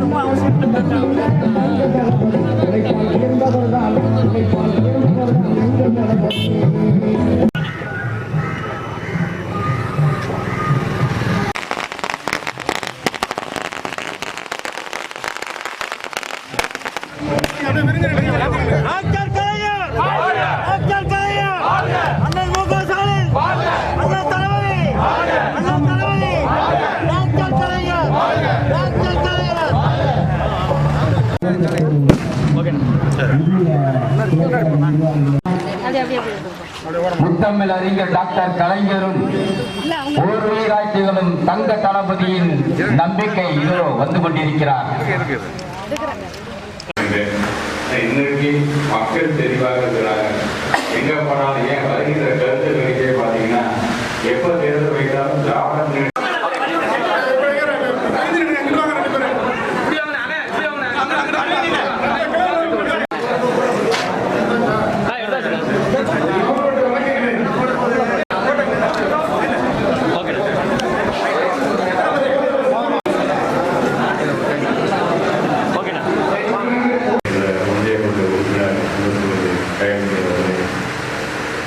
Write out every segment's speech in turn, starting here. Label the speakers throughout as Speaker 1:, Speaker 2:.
Speaker 1: ரொம்ப அவசியம்.
Speaker 2: முத்தமிழ் அறிஞர் டாக்டர் கலைஞரும் ஓர் உயிராட்சிகளும் தங்க தளபதியின் நம்பிக்கை இதோ வந்து கொண்டிருக்கிறார்.
Speaker 3: இன்னைக்கு மக்கள் தெளிவாக இருக்கிறாங்க. எங்க போனாலும் ஏன் வருகின்ற கருத்து கணிப்பை பார்த்தீங்கன்னா எப்ப தேர்தல் வைத்தாலும் திராவிட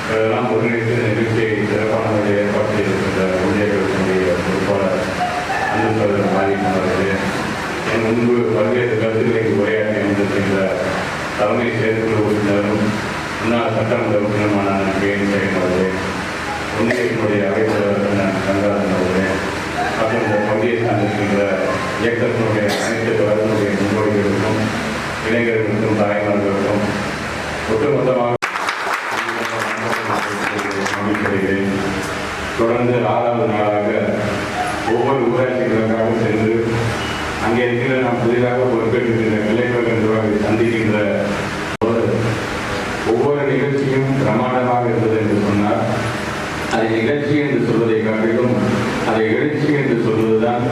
Speaker 3: அதெல்லாம் ஒருங்கிணைத்து நிகழ்ச்சியை சிறப்பான முறையில் ஏற்பாடு செய்திருக்கின்ற ஊழியர்களுடைய பொறுப்பாளர் அன்பு மாறிக்கொண்டது என் முன்பு பல்வேறு கருத்துக்களை உரையாற்றி வந்திருக்கின்ற தலைமை செயற்குழு உறுப்பினரும் முன்னாள் சட்டமன்ற உறுப்பினருமான கேள்வி செய்யப்படுவது ஒன்றியத்தினுடைய அவைத்தலைவர் கங்காதன் அவர்களே மற்றும் இந்த பகுதியை சார்ந்திருக்கின்ற இயக்கத்தினுடைய அனைத்து கழகத்தினுடைய முன்னோடிகளுக்கும் இளைஞர்களுக்கும் தாய்மார்களுக்கும் ஒட்டுமொத்தமாக தொடர்ந்து 6வது நாளாக ஒவ்வொரு ஊராட்சிகளுக்காக சென்று அங்கே இருக்கிற நாம் புதிதாக பொறுப்பேற்கின்ற கிளைக்கழக நிர்வாகிகளை சந்திக்கின்ற ஒவ்வொரு நிகழ்ச்சியும் பிரமாண்டமாக இருந்தது என்று சொன்னார். அதை நிகழ்ச்சி என்று சொல்வதை காட்டிலும் அதை எழுச்சி என்று சொல்வதுதான்